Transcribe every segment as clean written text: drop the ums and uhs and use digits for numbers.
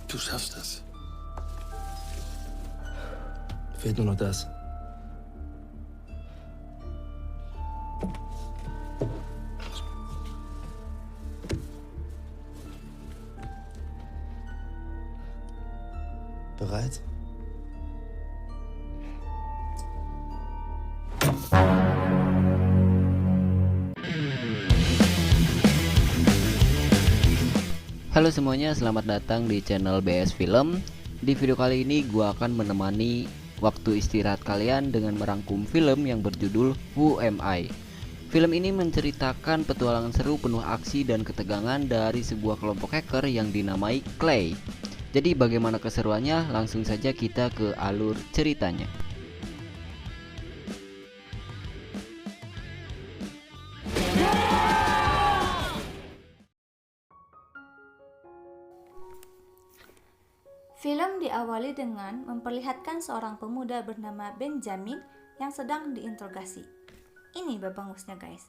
Du schaffst das. Fehlt nur noch das. Bereit? Halo semuanya, selamat datang di channel BS Film. Di video kali ini gua akan menemani waktu istirahat kalian dengan merangkum film yang berjudul Who Am I. Film ini menceritakan petualangan seru penuh aksi dan ketegangan dari sebuah kelompok hacker yang dinamai Clay. Jadi bagaimana keseruannya? Langsung saja kita ke alur ceritanya. Film diawali dengan memperlihatkan seorang pemuda bernama Benjamin yang sedang diinterogasi. Ini babangusnya guys.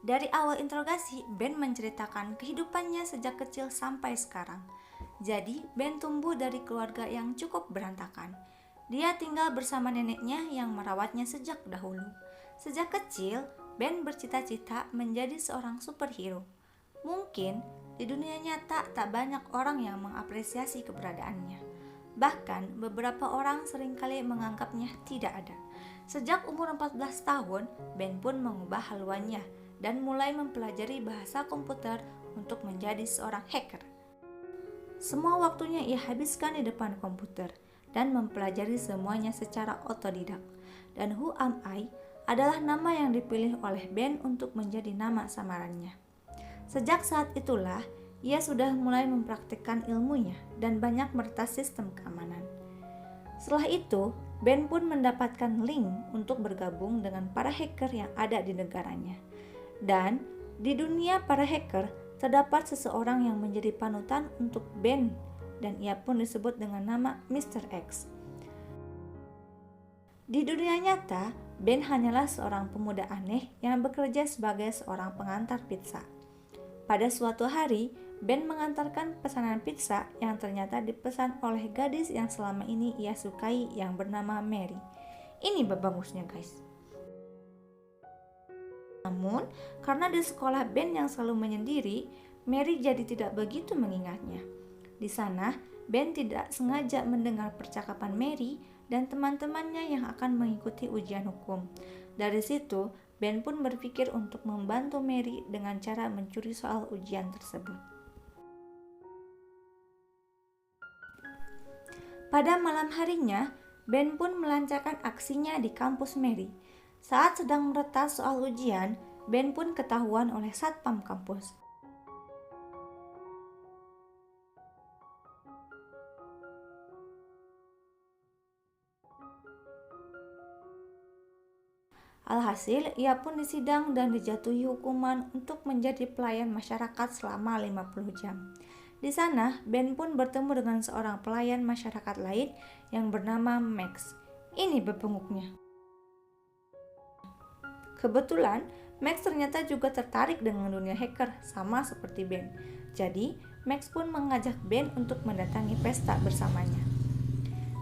Dari awal interogasi, Ben menceritakan kehidupannya sejak kecil sampai sekarang. Jadi, Ben tumbuh dari keluarga yang cukup berantakan. Dia tinggal bersama neneknya yang merawatnya sejak dahulu. Sejak kecil, Ben bercita-cita menjadi seorang superhero. Mungkin di dunia nyata tak banyak orang yang mengapresiasi keberadaannya. Bahkan beberapa orang seringkali menganggapnya tidak ada. Sejak umur 14 tahun, Ben pun mengubah haluannya dan mulai mempelajari bahasa komputer untuk menjadi seorang hacker. Semua waktunya ia habiskan di depan komputer dan mempelajari semuanya secara otodidak. Dan Who Am I adalah nama yang dipilih oleh Ben untuk menjadi nama samarannya. Sejak saat itulah, ia sudah mulai mempraktikkan ilmunya dan banyak meretas sistem keamanan. Setelah itu, Ben pun mendapatkan link untuk bergabung dengan para hacker yang ada di negaranya. Dan di dunia para hacker, terdapat seseorang yang menjadi panutan untuk Ben, dan ia pun disebut dengan nama Mr. X. Di dunia nyata, Ben hanyalah seorang pemuda aneh yang bekerja sebagai seorang pengantar pizza. Pada suatu hari, Ben mengantarkan pesanan pizza yang ternyata dipesan oleh gadis yang selama ini ia sukai yang bernama Mary. Ini babangusnya guys. Namun, karena di sekolah Ben yang selalu menyendiri, Mary jadi tidak begitu mengingatnya. Di sana, Ben tidak sengaja mendengar percakapan Mary dan teman-temannya yang akan mengikuti ujian hukum. Dari situ, Ben pun berpikir untuk membantu Mary dengan cara mencuri soal ujian tersebut. Pada malam harinya, Ben pun melancarkan aksinya di kampus Mary. Saat sedang meretas soal ujian, Ben pun ketahuan oleh satpam kampus. Alhasil, ia pun disidang dan dijatuhi hukuman untuk menjadi pelayan masyarakat selama 50 jam. Di sana, Ben pun bertemu dengan seorang pelayan masyarakat lain yang bernama Max. Ini bepenguknya. Kebetulan, Max ternyata juga tertarik dengan dunia hacker sama seperti Ben. Jadi, Max pun mengajak Ben untuk mendatangi pesta bersamanya.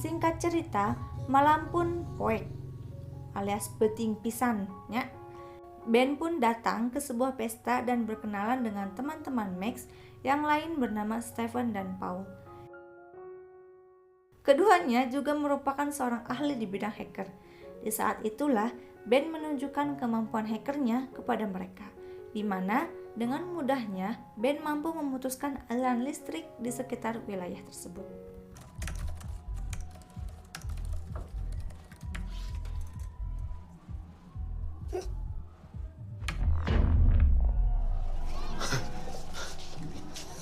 Singkat cerita, malam pun poek alias beting pisan ya. Ben pun datang ke sebuah pesta dan berkenalan dengan teman-teman Max yang lain bernama Stephen dan Paul. Keduanya juga merupakan seorang ahli di bidang hacker. Di saat itulah Ben menunjukkan kemampuan hackernya kepada mereka, di mana dengan mudahnya Ben mampu memutuskan aliran listrik di sekitar wilayah tersebut.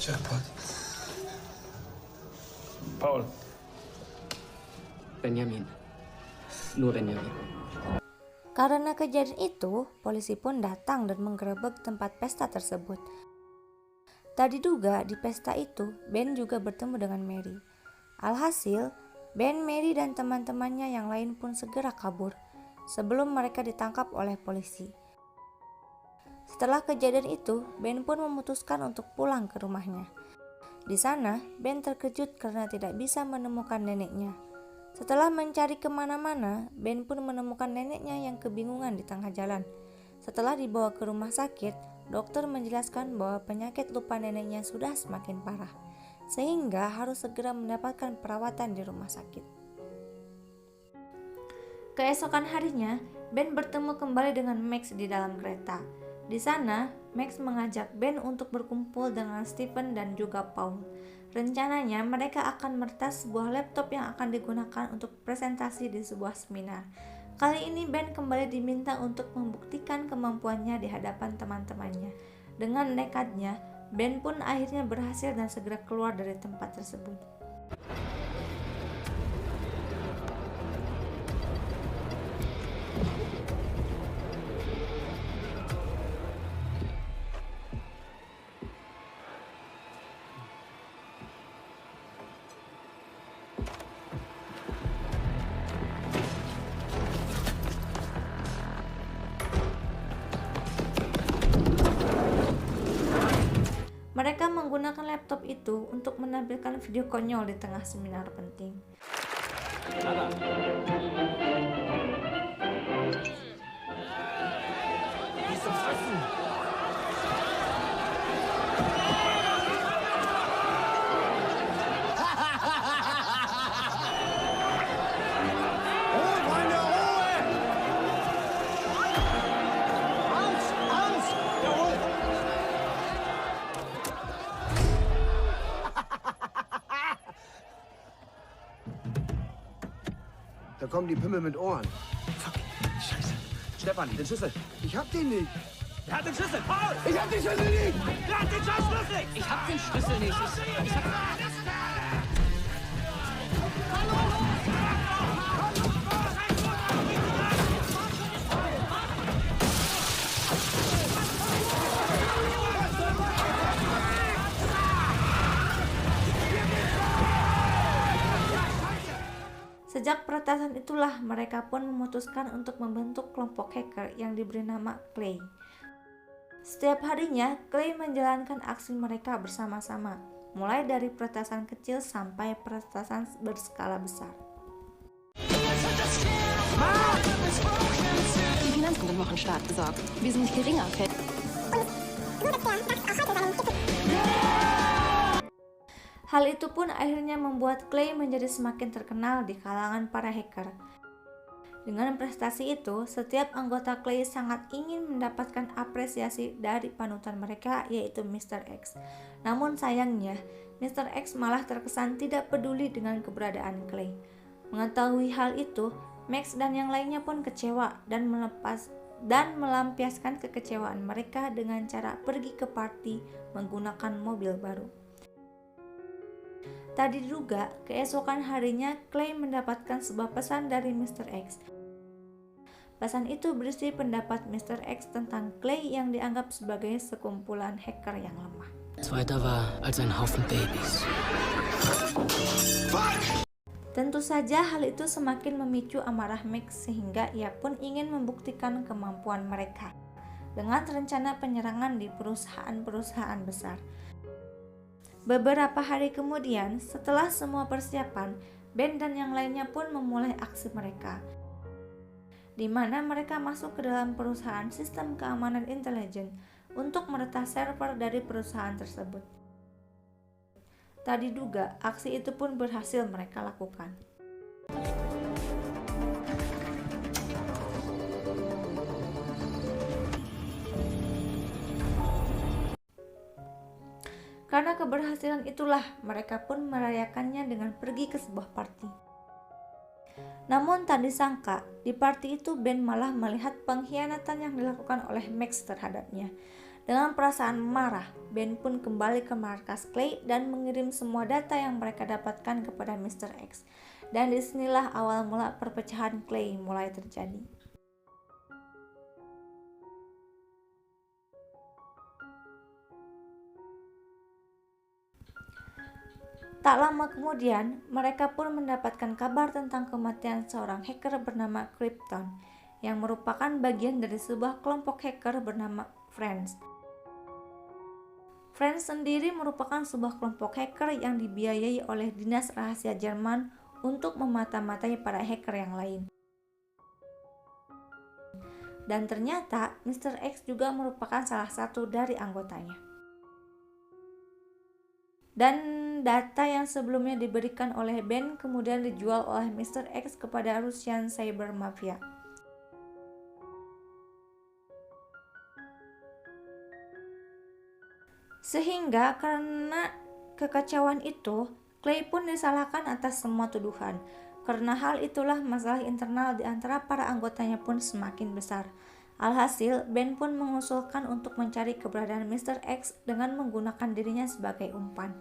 Jackpot. Paul. Benjamin. Nur Benjamin. Karena kejadian itu, polisi pun datang dan menggerebek tempat pesta tersebut. Tak diduga di pesta itu, Ben juga bertemu dengan Mary. Alhasil, Ben, Mary, dan teman-temannya yang lain pun segera kabur sebelum mereka ditangkap oleh polisi. Setelah kejadian itu, Ben pun memutuskan untuk pulang ke rumahnya. Di sana, Ben terkejut karena tidak bisa menemukan neneknya. Setelah mencari kemana-mana, Ben pun menemukan neneknya yang kebingungan di tengah jalan. Setelah dibawa ke rumah sakit, dokter menjelaskan bahwa penyakit lupa neneknya sudah semakin parah, sehingga harus segera mendapatkan perawatan di rumah sakit. Keesokan harinya, Ben bertemu kembali dengan Max di dalam kereta. Di sana, Max mengajak Ben untuk berkumpul dengan Stephen dan juga Paul. Rencananya mereka akan meretas sebuah laptop yang akan digunakan untuk presentasi di sebuah seminar. Kali ini Ben kembali diminta untuk membuktikan kemampuannya di hadapan teman-temannya. Dengan nekatnya, Ben pun akhirnya berhasil dan segera keluar dari tempat tersebut. Mereka menggunakan laptop itu untuk menampilkan video konyol di tengah seminar penting. Da kommen die Pimmel mit Ohren. Fuck, scheiße. Stefan, den Schlüssel. Ich hab den nicht. Wer hat den Schlüssel? Paul! Ich hab den Schlüssel nicht. Wer hat den scheiß Schlüssel? Ich hab den Schlüssel nicht. Ich hab... Sejak peretasan itulah mereka pun memutuskan untuk membentuk kelompok hacker yang diberi nama Clay. Setiap harinya, Clay menjalankan aksi mereka bersama-sama, mulai dari peretasan kecil sampai peretasan berskala besar. Die Finanzkunden machen stark besorgt. Wir sind nicht geringer, okay? Hal itu pun akhirnya membuat Clay menjadi semakin terkenal di kalangan para hacker. Dengan prestasi itu, setiap anggota Clay sangat ingin mendapatkan apresiasi dari panutan mereka, yaitu Mr. X. Namun sayangnya, Mr. X malah terkesan tidak peduli dengan keberadaan Clay. Mengetahui hal itu, Max dan yang lainnya pun kecewa dan melampiaskan kekecewaan mereka dengan cara pergi ke party menggunakan mobil baru. Tak diduga, keesokan harinya Clay mendapatkan sebuah pesan dari Mr. X. Pesan itu berisi pendapat Mr. X tentang Clay yang dianggap sebagai sekumpulan hacker yang lemah. Weiter war als ein Haufen Babys. Tentu saja hal itu semakin memicu amarah Max sehingga ia pun ingin membuktikan kemampuan mereka dengan rencana penyerangan di perusahaan-perusahaan besar. Beberapa hari kemudian, setelah semua persiapan, Ben dan yang lainnya pun memulai aksi mereka, di mana mereka masuk ke dalam perusahaan sistem keamanan intelijen untuk meretas server dari perusahaan tersebut. Tak diduga, aksi itu pun berhasil mereka lakukan. Karena keberhasilan itulah mereka pun merayakannya dengan pergi ke sebuah party. Namun tak disangka, di party itu Ben malah melihat pengkhianatan yang dilakukan oleh Max terhadapnya. Dengan perasaan marah, Ben pun kembali ke markas Clay dan mengirim semua data yang mereka dapatkan kepada Mr. X. Dan disinilah awal mula perpecahan Clay mulai terjadi. Tak lama kemudian, mereka pun mendapatkan kabar tentang kematian seorang hacker bernama Krypton, yang merupakan bagian dari sebuah kelompok hacker bernama Friends. Friends sendiri merupakan sebuah kelompok hacker yang dibiayai oleh Dinas Rahasia Jerman untuk memata-matai para hacker yang lain. Dan ternyata Mr. X juga merupakan salah satu dari anggotanya. Dan data yang sebelumnya diberikan oleh Ben kemudian dijual oleh Mr. X kepada Russian Cyber Mafia. Sehingga karena kekacauan itu, Clay pun disalahkan atas semua tuduhan. Karena hal itulah masalah internal di antara para anggotanya pun semakin besar. Alhasil, Ben pun mengusulkan untuk mencari keberadaan Mr. X dengan menggunakan dirinya sebagai umpan.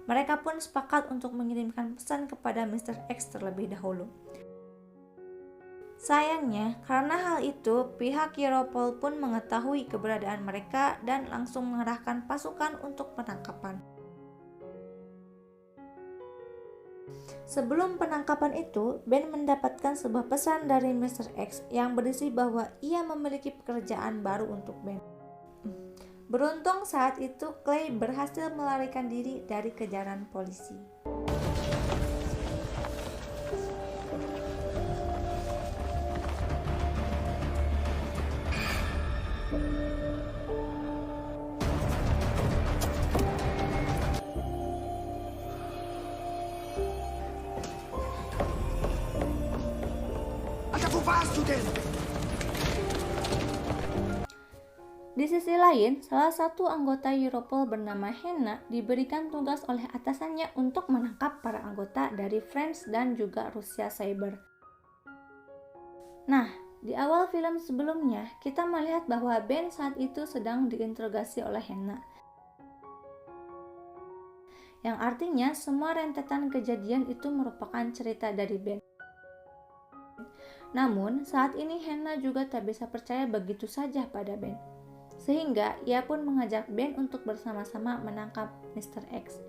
Mereka pun sepakat untuk mengirimkan pesan kepada Mr. X terlebih dahulu. Sayangnya, karena hal itu, pihak Europol pun mengetahui keberadaan mereka dan langsung mengerahkan pasukan untuk penangkapan. Sebelum penangkapan itu, Ben mendapatkan sebuah pesan dari Mr. X yang berisi bahwa ia memiliki pekerjaan baru untuk Ben. Beruntung saat itu Clay berhasil melarikan diri dari kejaran polisi. Alter, wo warst du denn? Di sisi lain, salah satu anggota Europol bernama Henna diberikan tugas oleh atasannya untuk menangkap para anggota dari Friends dan juga Rusia Cyber. Nah, di awal film sebelumnya, kita melihat bahwa Ben saat itu sedang diinterogasi oleh Henna. Yang artinya semua rentetan kejadian itu merupakan cerita dari Ben. Namun, saat ini Henna juga tak bisa percaya begitu saja pada Ben. Sehingga ia pun mengajak Ben untuk bersama-sama menangkap Mr. X.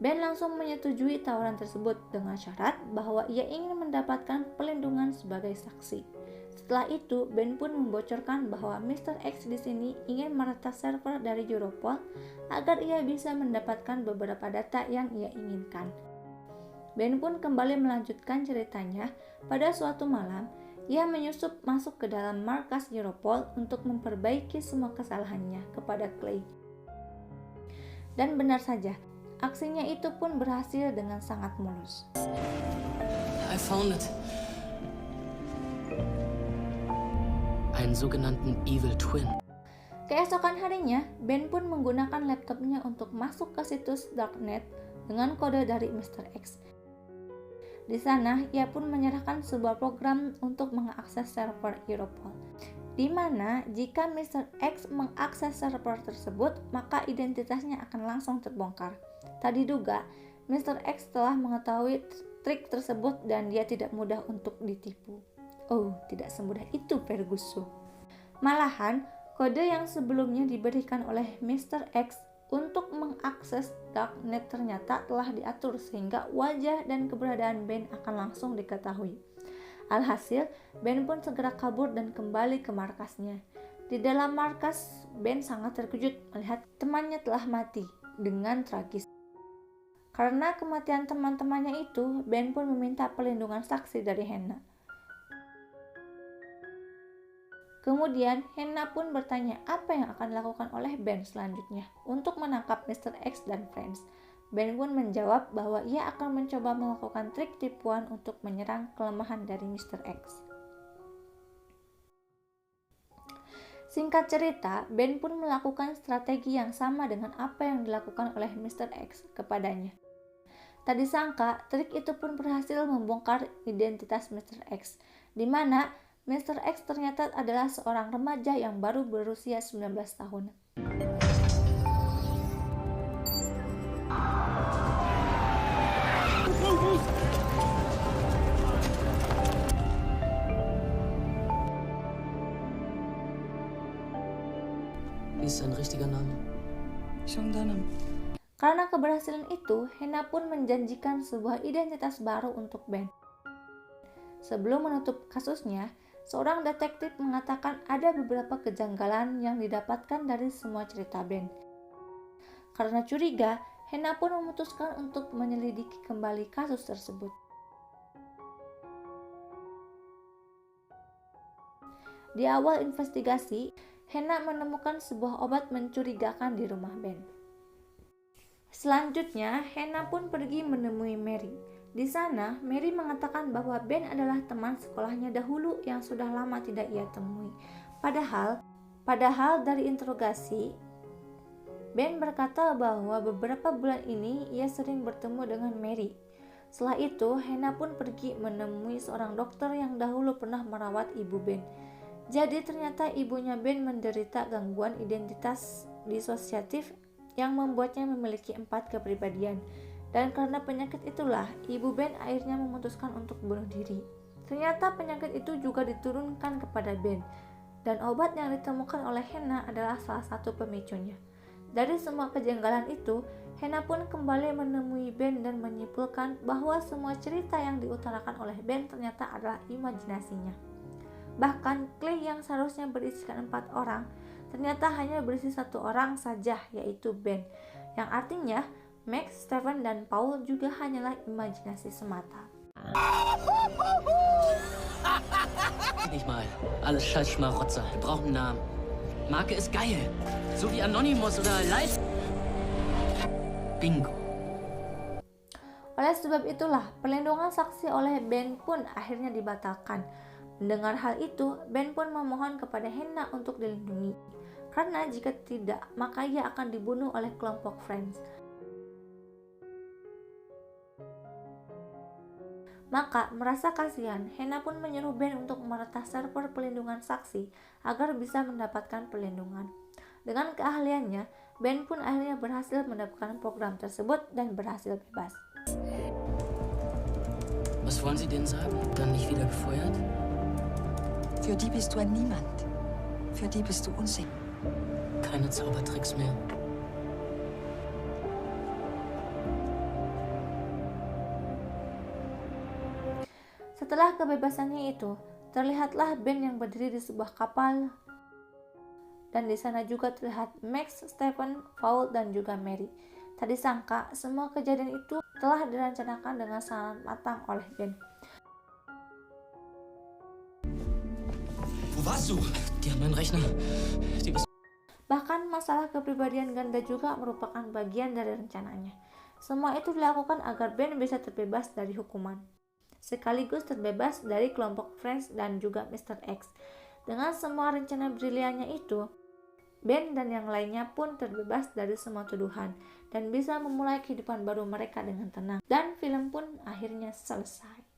Ben langsung menyetujui tawaran tersebut dengan syarat bahwa ia ingin mendapatkan pelindungan sebagai saksi. Setelah itu, Ben pun membocorkan bahwa Mr. X di sini ingin meretas server dari Europol agar ia bisa mendapatkan beberapa data yang ia inginkan. Ben pun kembali melanjutkan ceritanya. Pada suatu malam, ia menyusup masuk ke dalam markas Europol untuk memperbaiki semua kesalahannya kepada Clay. Dan benar saja, aksinya itu pun berhasil dengan sangat mulus. I found it. Einen sogenannten Evil Twin. Keesokan harinya, Ben pun menggunakan laptopnya untuk masuk ke situs Darknet dengan kode dari Mr. X. Di sana, ia pun menyerahkan sebuah program untuk mengakses server Europol, di mana jika Mr. X mengakses server tersebut, maka identitasnya akan langsung terbongkar. Tak diduga, Mr. X telah mengetahui trik tersebut dan dia tidak mudah untuk ditipu. Oh, tidak semudah itu Ferguson. Malahan, kode yang sebelumnya diberikan oleh Mr. X untuk mengakses Darknet ternyata telah diatur sehingga wajah dan keberadaan Ben akan langsung diketahui. Alhasil, Ben pun segera kabur dan kembali ke markasnya. Di dalam markas, Ben sangat terkejut melihat temannya telah mati dengan tragis. Karena kematian teman-temannya itu, Ben pun meminta perlindungan saksi dari Henna. Kemudian, Henna pun bertanya apa yang akan dilakukan oleh Ben selanjutnya untuk menangkap Mr. X dan Friends. Ben pun menjawab bahwa ia akan mencoba melakukan trik tipuan untuk menyerang kelemahan dari Mr. X. Singkat cerita, Ben pun melakukan strategi yang sama dengan apa yang dilakukan oleh Mr. X kepadanya. Tak disangka, trik itu pun berhasil membongkar identitas Mr. X, di mana Mr. X ternyata adalah seorang remaja yang baru berusia 19 tahun. Wie ist sein richtiger Name? Shangdanam. Karena keberhasilan itu, Henna pun menjanjikan sebuah identitas baru untuk Ben. Sebelum menutup kasusnya, seorang detektif mengatakan ada beberapa kejanggalan yang didapatkan dari semua cerita Ben. Karena curiga, Hannah pun memutuskan untuk menyelidiki kembali kasus tersebut. Di awal investigasi, Hannah menemukan sebuah obat mencurigakan di rumah Ben. Selanjutnya, Hannah pun pergi menemui Mary. Di sana, Mary mengatakan bahwa Ben adalah teman sekolahnya dahulu yang sudah lama tidak ia temui. Padahal dari interogasi, Ben berkata bahwa beberapa bulan ini ia sering bertemu dengan Mary. Setelah itu, Hannah pun pergi menemui seorang dokter yang dahulu pernah merawat ibu Ben. Jadi ternyata ibunya Ben menderita gangguan identitas disosiatif yang membuatnya memiliki 4 kepribadian. Dan karena penyakit itulah, ibu Ben akhirnya memutuskan untuk bunuh diri. Ternyata penyakit itu juga diturunkan kepada Ben. Dan obat yang ditemukan oleh Hannah adalah salah satu pemicunya. Dari semua kejanggalan itu, Hannah pun kembali menemui Ben dan menyimpulkan bahwa semua cerita yang diutarakan oleh Ben ternyata adalah imajinasinya. Bahkan Clay yang seharusnya berisikan 4 orang, ternyata hanya berisi 1 orang saja, yaitu Ben. Yang artinya, Max, Stephen, dan Paul juga hanyalah imajinasi semata. Nicht mal. Alles Scheißschmarotzer. Wir brauchen einen Namen. Marke ist geil. So wie Anonymous oder Live. Bingo. Oleh sebab itulah, perlindungan saksi oleh Ben pun akhirnya dibatalkan. Mendengar hal itu, Ben pun memohon kepada Hannah untuk dilindungi. Karena jika tidak, maka ia akan dibunuh oleh kelompok Friends. Maka, merasa kasihan, Hannah pun menyuruh Ben untuk meretas server pelindungan saksi agar bisa mendapatkan perlindungan. Dengan keahliannya, Ben pun akhirnya berhasil mendapatkan program tersebut dan berhasil bebas. Was wollen Sie denen sagen? Dann nicht wieder gefeuert? Für die bist du ein Niemand. Für die bist du unsicher. Keine Zaubertricks mehr. Setelah kebebasannya itu, terlihatlah Ben yang berdiri di sebuah kapal, dan di sana juga terlihat Max, Stephen, Paul, dan juga Mary. Tak disangka, semua kejadian itu telah direncanakan dengan sangat matang oleh Ben. Wo warst du? Die haben meinen Rechner. Bahkan masalah kepribadian ganda juga merupakan bagian dari rencananya. Semua itu dilakukan agar Ben bisa terbebas dari hukuman, sekaligus terbebas dari kelompok Friends dan juga Mr. X. Dengan semua rencana briliannya itu, Ben dan yang lainnya pun terbebas dari semua tuduhan dan bisa memulai kehidupan baru mereka dengan tenang. Dan film pun akhirnya selesai.